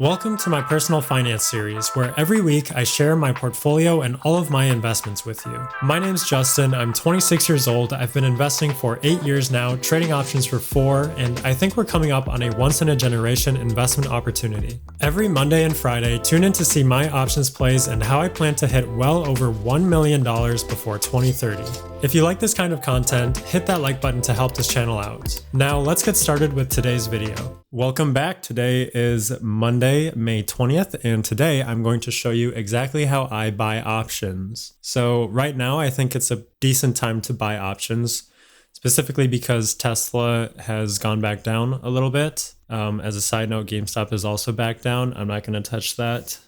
Welcome to my personal finance series, where every week I share my portfolio and all of my investments with you. My name's Justin, I'm 26 years old, I've been investing for 8 years now, trading options for 4, and I think we're coming up on a once-in-a-generation investment opportunity. Every Monday and Friday, tune in to see my options plays and how I plan to hit well over $1 million before 2030. If you like this kind of content, hit that like button to help this channel out. Now let's get started with today's video. Welcome back. Today is Monday, May 20th, and today I'm going to show you exactly how I buy options. So right now I think it's a decent time to buy options, specifically because Tesla has gone back down a little bit. As a side note, GameStop is also back down. I'm not going to touch that.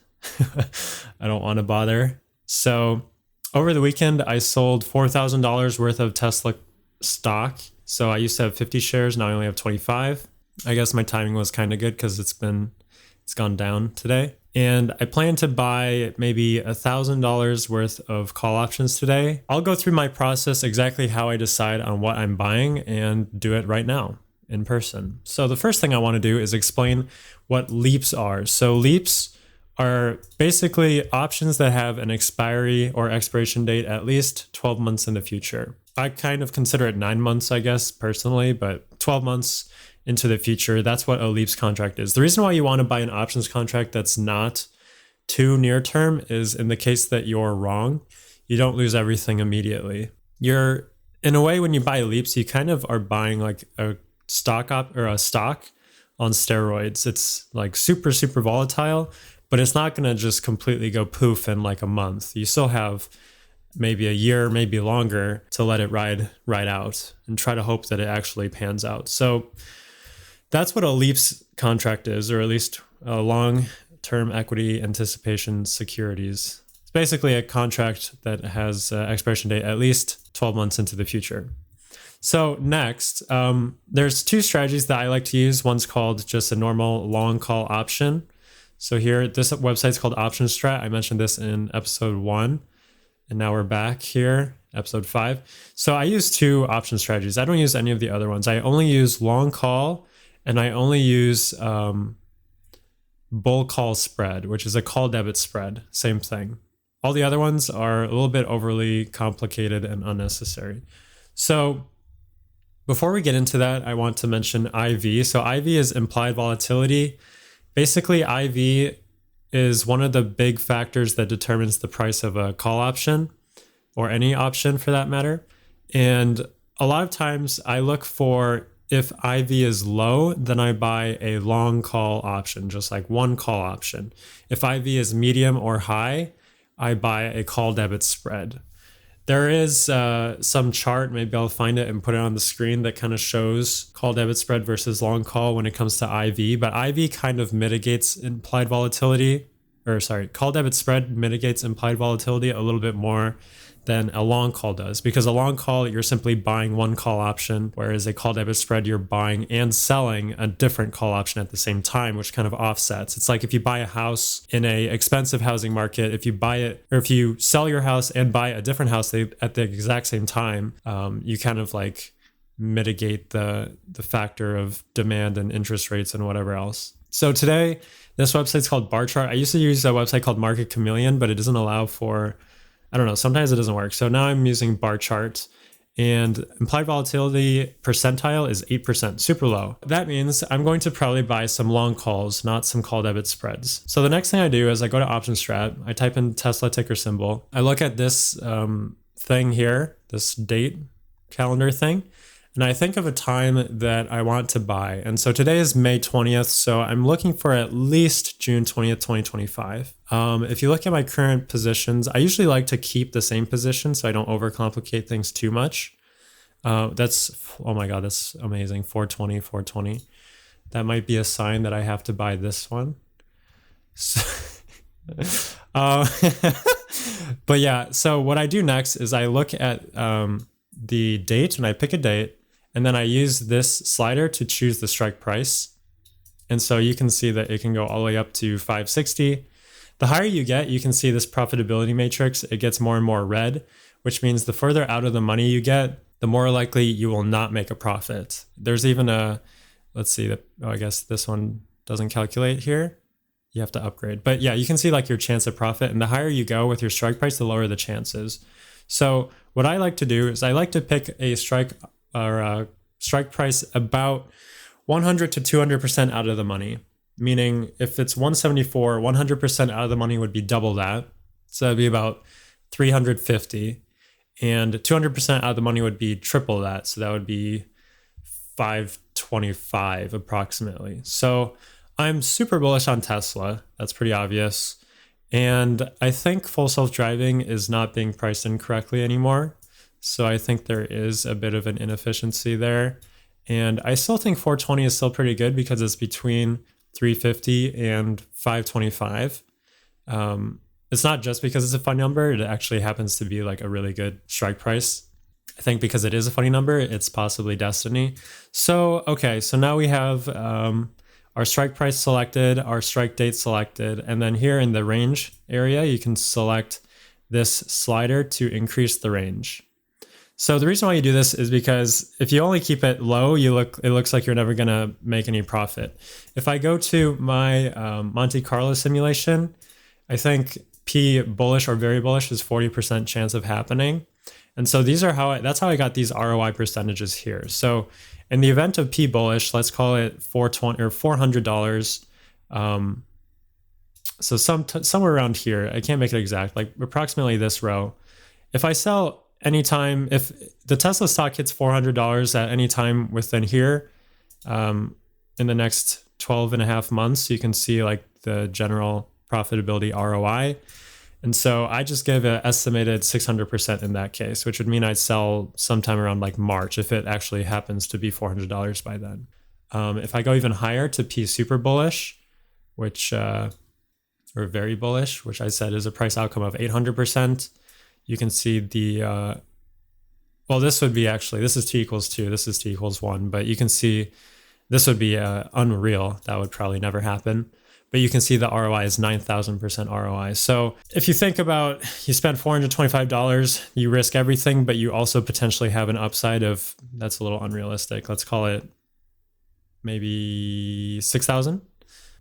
I don't want to bother. So over the weekend, I sold $4,000 worth of Tesla stock. So I used to have 50 shares. Now I only have 25. I guess my timing was kind of good because it's gone down today. And I plan to buy maybe $1,000 worth of call options today. I'll go through my process, exactly how I decide on what I'm buying, and do it right now in person. So the first thing I want to do is explain what leaps are. So leaps are basically options that have an expiry or expiration date at least 12 months in the future. I kind of consider it 9 months, I guess, personally, but 12 months into the future, that's what a leaps contract is. The reason why you want to buy an options contract that's not too near term is in the case that you're wrong, you don't lose everything immediately. In a way, when you buy leaps, you kind of are buying like a stock on steroids. It's like super, super volatile, but it's not going to just completely go poof in like a month. You still have maybe a year, maybe longer to let it ride out and try to hope that it actually pans out. So that's what a leaps contract is, or at least a long-term equity anticipation securities. It's basically a contract that has an expiration date at least 12 months into the future. So next, there's two strategies that I like to use. One's called just a normal long call option. So here, this website's called Option Strat. I mentioned this in episode 1, and now we're back here, episode 5. So I use two option strategies. I don't use any of the other ones. I only use long call, and I only use bull call spread, which is a call debit spread. Same thing. All the other ones are a little bit overly complicated and unnecessary. So before we get into that, I want to mention IV. So IV is implied volatility. Basically, IV is one of the big factors that determines the price of a call option, or any option for that matter. And a lot of times I look for, if IV is low, then I buy a long call option, just like one call option. If IV is medium or high, I buy a call debit spread. There is some chart, maybe I'll find it and put it on the screen, that kind of shows call debit spread versus long call when it comes to IV. But IV kind of mitigates implied volatility, call debit spread mitigates implied volatility a little bit more than a long call does, because a long call, you're simply buying one call option, whereas a call debit spread, you're buying and selling a different call option at the same time, which kind of offsets. It's like if you buy a house in a expensive housing market, if you buy it, or if you sell your house and buy a different house at the exact same time, you kind of like mitigate the factor of demand and interest rates and whatever else. So today, this website's called Bar Chart. I used to use a website called Market Chameleon, but it doesn't allow for, I don't know, sometimes it doesn't work. So now I'm using Bar Chart, and implied volatility percentile is 8%, super low. That means I'm going to probably buy some long calls, not some call debit spreads. So the next thing I do is I go to Option Strat, I type in Tesla ticker symbol. I look at this thing here, this date calendar thing, and I think of a time that I want to buy. And so today is May 20th, so I'm looking for at least June 20th, 2025. If you look at my current positions, I usually like to keep the same position so I don't overcomplicate things too much. Oh my God, that's amazing. 420. That might be a sign that I have to buy this one. So, but yeah, so what I do next is I look at the date, and I pick a date, and then I use this slider to choose the strike price. And so you can see that it can go all the way up to 560. The higher you get, you can see this profitability matrix. It gets more and more red, which means the further out of the money you get, the more likely you will not make a profit. There's even a, let's see, I guess this one doesn't calculate here. You have to upgrade. But yeah, you can see like your chance of profit, and the higher you go with your strike price, the lower the chances. So what I like to do is I like to pick a strike or a strike price about 100 to 200% out of the money. Meaning if it's 174, 100% out of the money would be double that. So that'd be about 350. And 200% out of the money would be triple that. So that would be 525 approximately. So I'm super bullish on Tesla. That's pretty obvious. And I think full self-driving is not being priced in correctly anymore. So I think there is a bit of an inefficiency there. And I still think 420 is still pretty good because it's between 350 and 525. It's not just because it's a funny number. It actually happens to be like a really good strike price. I think because it is a funny number, it's possibly destiny. So, okay, so now we have our strike price selected, our strike date selected, and then here in the range area, you can select this slider to increase the range. So the reason why you do this is because if you only keep it low, it looks like you're never gonna make any profit. If I go to my Monte Carlo simulation, I think P bullish or very bullish is 40% chance of happening. And so these are that's how I got these ROI percentages here. So in the event of P bullish, let's call it 420 or $400. So somewhere around here, I can't make it exact, like approximately this row. If I sell anytime, if the Tesla stock hits $400 at any time within here, in the next 12 and a half months, you can see like the general profitability ROI. And so I just give an estimated 600% in that case, which would mean I'd sell sometime around like March if it actually happens to be $400 by then. If I go even higher to P super bullish, which, or very bullish, which I said is a price outcome of 800%, you can see the, well, this would be actually, this is T equals 2, this is T equals 1, but you can see this would be unreal. That would probably never happen. But you can see the ROI is 9,000% ROI. So if you think about, you spend $425, you risk everything, but you also potentially have an upside of, that's a little unrealistic. Let's call it maybe 6,000.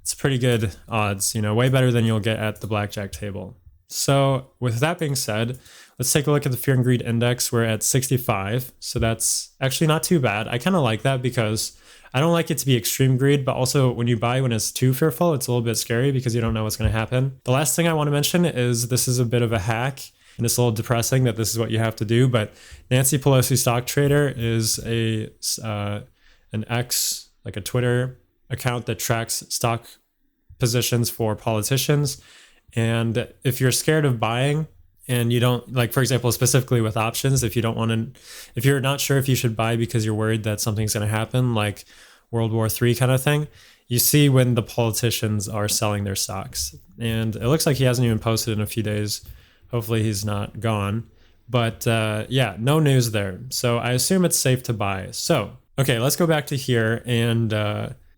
It's pretty good odds, way better than you'll get at the blackjack table. So with that being said, let's take a look at the fear and greed index. We're at 65. So that's actually not too bad. I kind of like that because I don't like it to be extreme greed, but also when you buy when it's too fearful, it's a little bit scary because you don't know what's going to happen. The last thing I want to mention is this is a bit of a hack, and it's a little depressing that this is what you have to do, but Nancy Pelosi Stock Trader is an X, like a Twitter account that tracks stock positions for politicians. And if you're scared of buying and you don't, like, for example, specifically with options, if you're not sure if you should buy because you're worried that something's going to happen, like World War III kind of thing, you see when the politicians are selling their stocks. And it looks like he hasn't even posted in a few days. Hopefully he's not gone. But yeah, no news there. So I assume it's safe to buy. So, okay, let's go back to here and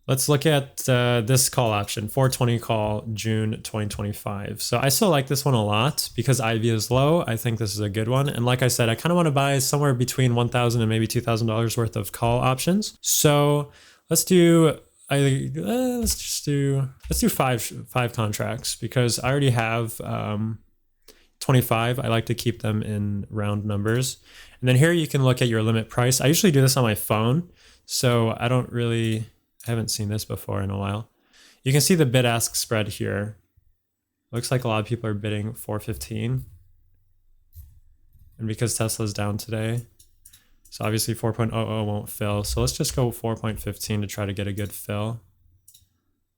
let's look at this call option, 420 call, June 2025. So I still like this one a lot because IV is low. I think this is a good one. And like I said, I kind of want to buy somewhere between $1,000 and maybe $2,000 worth of call options. So let's do five contracts because I already have 25. I like to keep them in round numbers. And then here you can look at your limit price. I usually do this on my phone, so I haven't seen this before in a while. You can see the bid-ask spread here. Looks like a lot of people are bidding 415. And because Tesla's down today, so obviously 4.00 won't fill. So let's just go 4.15 to try to get a good fill.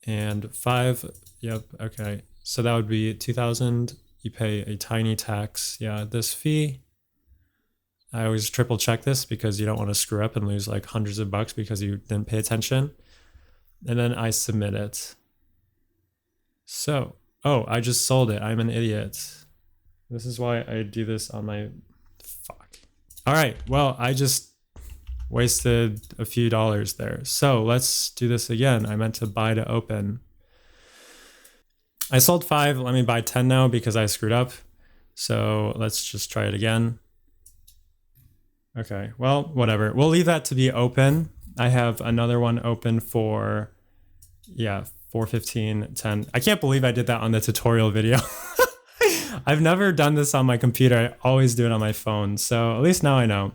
And 5, yep, okay. So that would be 2,000. You pay a tiny tax. Yeah, this fee, I always triple check this because you don't want to screw up and lose like hundreds of bucks because you didn't pay attention. And then I submit it. So, oh, I just sold it. I'm an idiot. This is why I do this on my, fuck. All right, well, I just wasted a few dollars there. So let's do this again. I meant to buy to open. I sold 5. Let me buy 10 now because I screwed up. So let's just try it again. Okay, well, whatever. We'll leave that to be open. I have another one open for, yeah, 4:15, 10. I can't believe I did that on the tutorial video. I've never done this on my computer. I always do it on my phone. So at least now I know.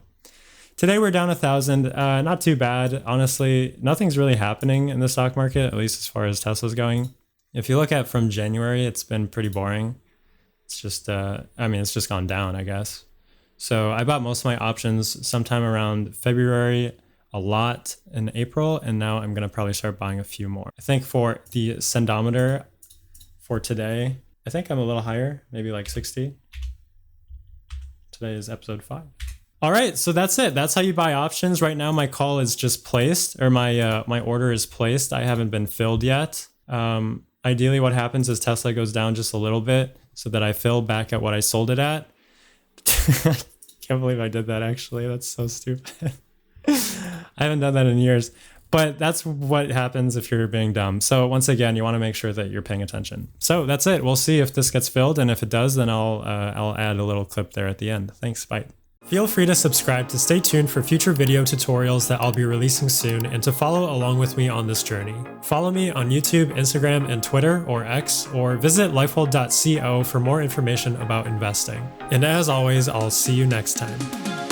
Today we're down 1,000. Not too bad. Honestly, nothing's really happening in the stock market, at least as far as Tesla's going. If you look at from January, it's been pretty boring. It's just, it's just gone down, I guess. So I bought most of my options sometime around February, a lot in April, and now I'm going to probably start buying a few more. I think for the sendometer for today, I think I'm a little higher, maybe like 60. Today is episode 5. All right, so that's it. That's how you buy options. Right now, my call is just placed, or my order is placed. I haven't been filled yet. Ideally, what happens is Tesla goes down just a little bit so that I fill back at what I sold it at. Can't believe I did that, actually. That's so stupid. I haven't done that in years. But that's what happens if you're being dumb. So once again, you want to make sure that you're paying attention. So that's it. We'll see if this gets filled. And if it does, then I'll add a little clip there at the end. Thanks. Bye. Feel free to subscribe to stay tuned for future video tutorials that I'll be releasing soon and to follow along with me on this journey. Follow me on YouTube, Instagram, and Twitter, or X, or visit lifewell.co for more information about investing. And as always, I'll see you next time.